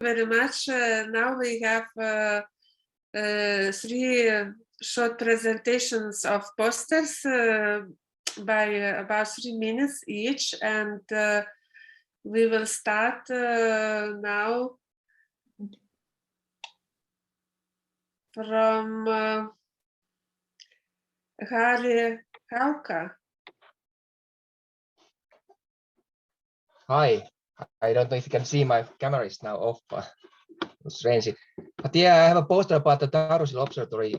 very much. Now we have 3 short presentations of posters by about 3 minutes each, and we will start now from Harri Haukka. Hi, I don't know if you can see my camera is now off, it's strange. But yeah, I have a poster about the Taurus Hill Observatory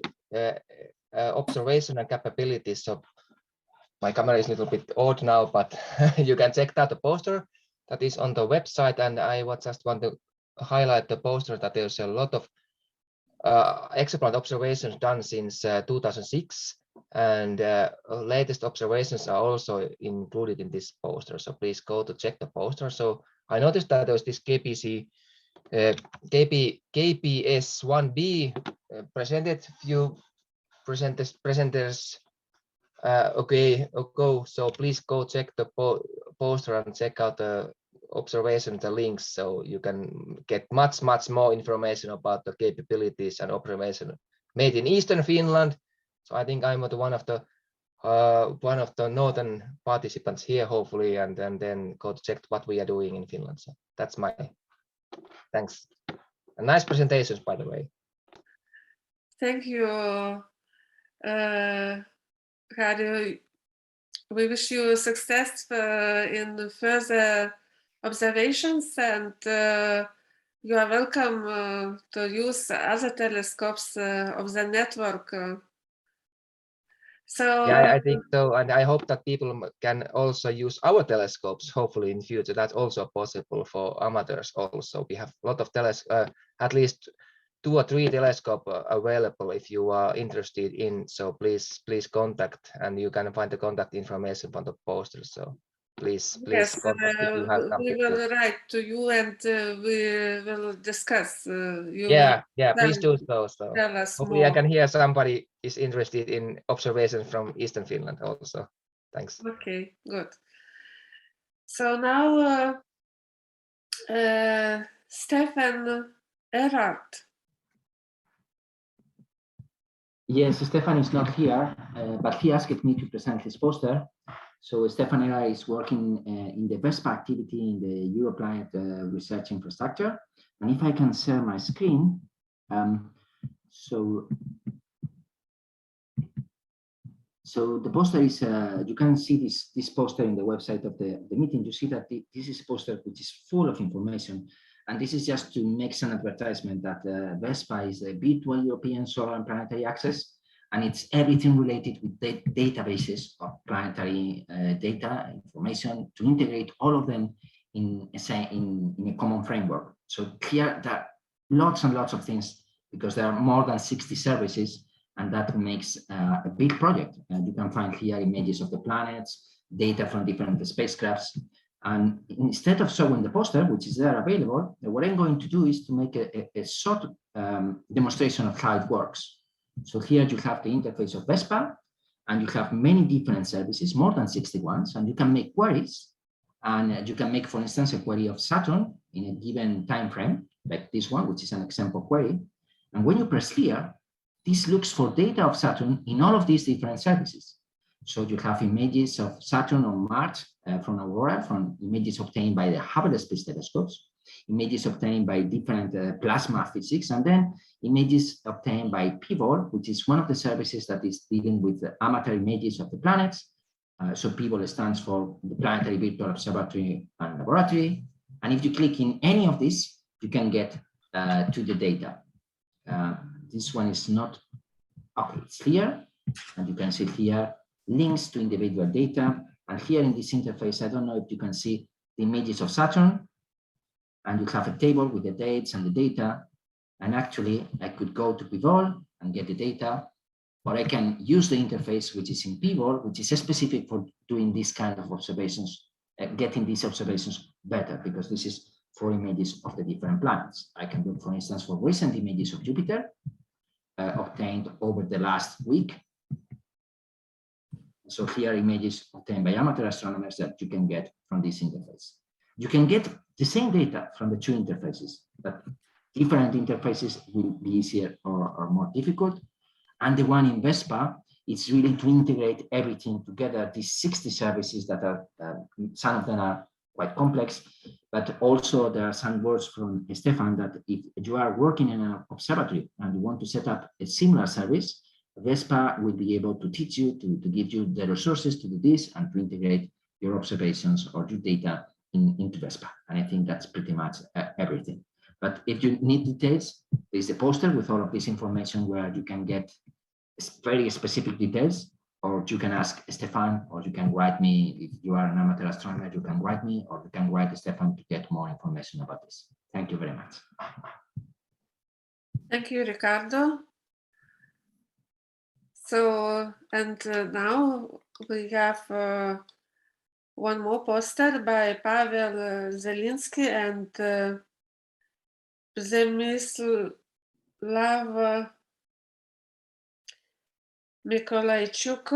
observation and capabilities. So my camera is a little bit odd now, but you can check out the poster that is on the website. And I just want to highlight the poster that there's a lot of exoplanet observations done since 2006. And latest observations are also included in this poster, so please go to check the poster. So I noticed that there was this KPS1b presented, few presenters ago, so please go check the poster and check out the observation, the links, so you can get much more information about the capabilities and observation made in Eastern Finland. So I think I'm one of the northern participants here, hopefully, and then go to check what we are doing in Finland. So that's my thanks. And nice presentations, by the way. Thank you, Harri. We wish you success in further observations, and you are welcome to use other telescopes of the network. So yeah, I think so, and I hope that people can also use our telescopes, hopefully in future. That's also possible for amateurs also. We have a lot of at least 2 or 3 telescopes available if you are interested in. So please contact, and you can find the contact information from the poster. So please yes, contact if you have we will write to you, and we will discuss. Yeah, please do so. Tell us hopefully more. I can hear somebody is interested in observation from Eastern Finland also. Thanks. Okay, good. So now Stephan Erard. Yes, Stephan is not here, but he asked me to present his poster. So Stephan Erard is working in the VESPA activity in the Europlanet research infrastructure. And if I can share my screen, so the poster is, you can see this poster in the website of the meeting. You see that this is a poster which is full of information. And this is just to make some advertisement that VESPA is a virtual European solar and planetary access. And it's everything related with the databases of planetary data information to integrate all of them in a common framework. So here there are lots and lots of things, because there are more than 60 services, and that makes a big project. And you can find here images of the planets, data from different spacecrafts. And instead of showing the poster, which is there available, what I'm going to do is to make a short demonstration of how it works. So here you have the interface of VESPA, and you have many different services, more than 61, and you can make queries. And you can make, for instance, a query of Saturn in a given time frame, like this one, which is an example query. And when you press here, this looks for data of Saturn in all of these different services. So you have images of Saturn on Mars from Aurora, from images obtained by the Hubble Space Telescopes, images obtained by different plasma physics, and then images obtained by PVOL, which is one of the services that is dealing with the amateur images of the planets. So PVOL stands for the Planetary Virtual Observatory and Laboratory. And if you click in any of these, you can get to the data. This one is not, okay, it's here, and you can see here links to individual data. And here in this interface, I don't know if you can see the images of Saturn, and you have a table with the dates and the data. And actually, I could go to PVOL and get the data, or I can use the interface which is in PVOL, which is specific for doing this kind of observations, getting these observations better, because this is for images of the different planets. I can look, for instance, for recent images of Jupiter obtained over the last week. So here are images obtained by amateur astronomers that you can get from this interface. You can get the same data from the 2 interfaces, but different interfaces will be easier or more difficult. And the one in VESPA, it's really to integrate everything together, these 60 services that are, some of them are quite complex, but also there are some words from Stephan that if you are working in an observatory and you want to set up a similar service, VESPA will be able to teach you, to give you the resources to do this and to integrate your observations or your data into VESPA. And I think that's pretty much everything. But if you need details, there's a poster with all of this information where you can get very specific details, or you can ask Stephan, or you can write me. If you are an amateur astronomer, you can write me, or you can write Stephan to get more information about this. Thank you very much. Thank you, Ricardo. So, and now we have one more poster by Pavel Zielinski and Przemysław Mikolaijczuk.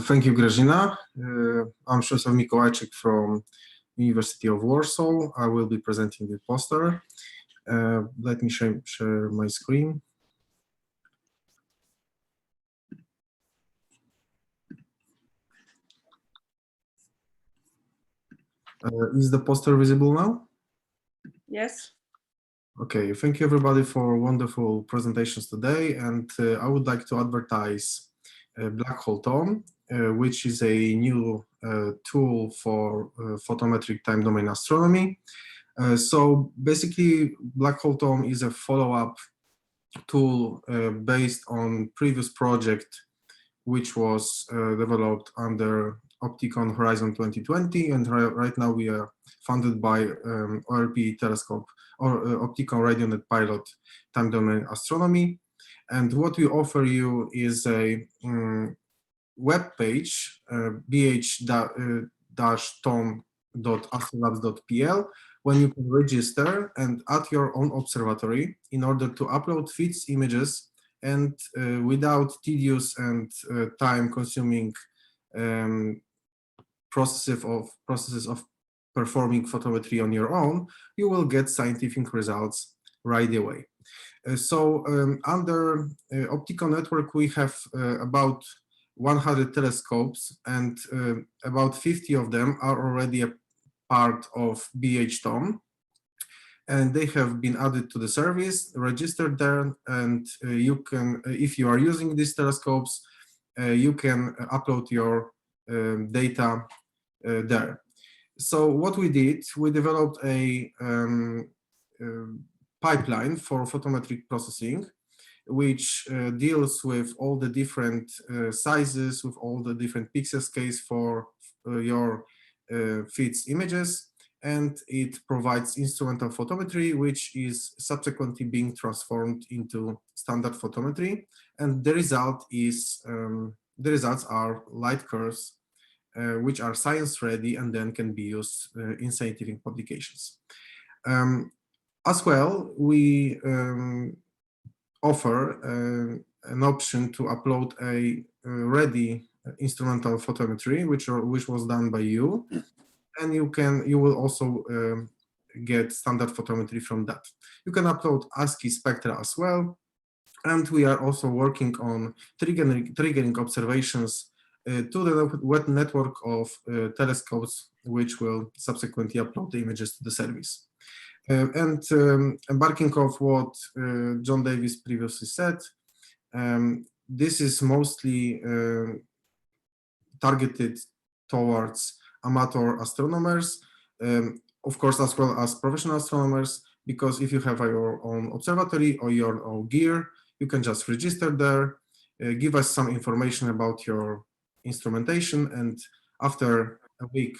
Thank you, Grażyna. I'm Przemysław Mikołajczyk from University of Warsaw. I will be presenting the poster. Let me share my screen. Is the poster visible now? Yes. Okay, thank you everybody for wonderful presentations today, and I would like to advertise BHTOM, which is a new tool for photometric time domain astronomy. So basically, BHTOM is a follow-up tool based on previous project which was developed under OPTICON Horizon 2020, and right now we are funded by ORP telescope or OPTICON RadioNet Pilot time domain astronomy. And what we offer you is a web page, bh-tom.astrolabs.pl, when you can register and add your own observatory in order to upload feeds, images, and without tedious and time-consuming processes of performing photometry on your own, you will get scientific results right away. So under OPTICON network, we have about 100 telescopes, and about 50 of them are already a part of BHTOM. And they have been added to the service, registered there, and you can, if you are using these telescopes, you can upload your data there. So what we did, we developed a pipeline for photometric processing, which deals with all the different sizes, with all the different pixel scales for your feeds images, and it provides instrumental photometry, which is subsequently being transformed into standard photometry, and the result is the results are light curves, which are science ready and then can be used in scientific publications. As well, we offer an option to upload a ready instrumental photometry, which was done by you, and you will also get standard photometry from that. You can upload ASCII spectra as well, and we are also working on triggering observations to the web network of telescopes, which will subsequently upload the images to the service. And embarking off what John Davis previously said, this is mostly targeted towards amateur astronomers, of course, as well as professional astronomers, because if you have your own observatory or your own gear, you can just register there, give us some information about your instrumentation, and after a week,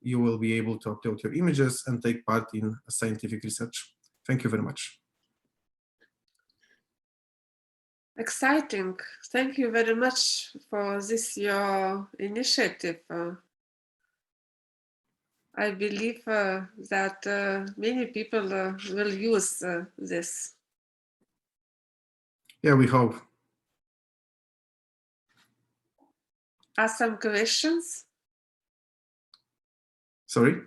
you will be able to upload your images and take part in scientific research. Thank you very much. Exciting. Thank you very much for this, your initiative. I believe that many people will use this. Yeah, we hope. Are some questions? Sorry?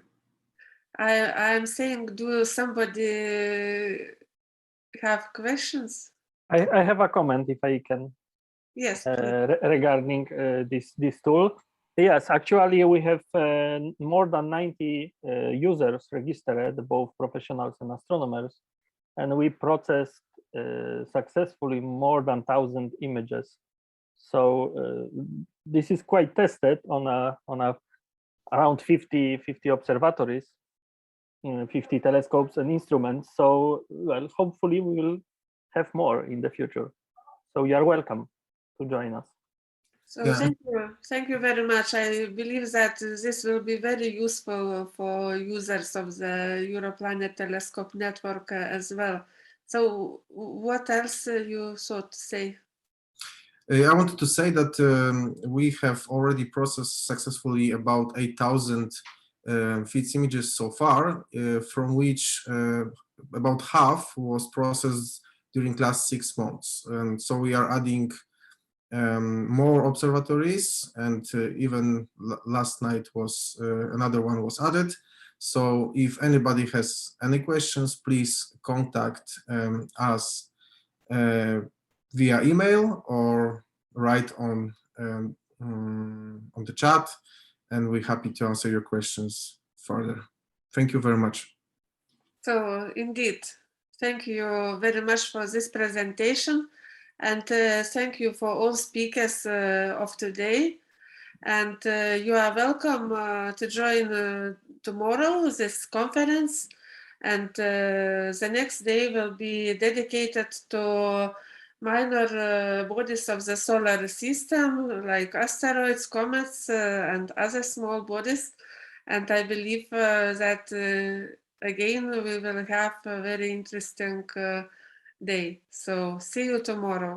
I'm saying, do somebody have questions? I have a comment, if I can. Yes, Regarding this tool. Yes, actually we have more than 90 users registered, both professionals and astronomers, and we processed successfully more than 1,000 images. So this is quite tested on around 50 observatories, 50 telescopes and instruments. So well, hopefully we will have more in the future. So you are welcome to join us. so Yeah. thank you very much. I believe that this will be very useful for users of the Europlanet telescope network as well. So what else you thought to say? I wanted to say that we have already processed successfully about 8,000 feeds images so far, from which about half was processed during last 6 months. And so we are adding more observatories, and even last night was another one was added. So if anybody has any questions, please contact us via email or write on the chat, and we're happy to answer your questions further. Thank you very much. So indeed, thank you very much for this presentation, and thank you for all speakers of today. And you are welcome to join tomorrow this conference. And the next day will be dedicated to minor bodies of the solar system, like asteroids, comets, and other small bodies. And I believe that again, we will have a very interesting day. So see you tomorrow.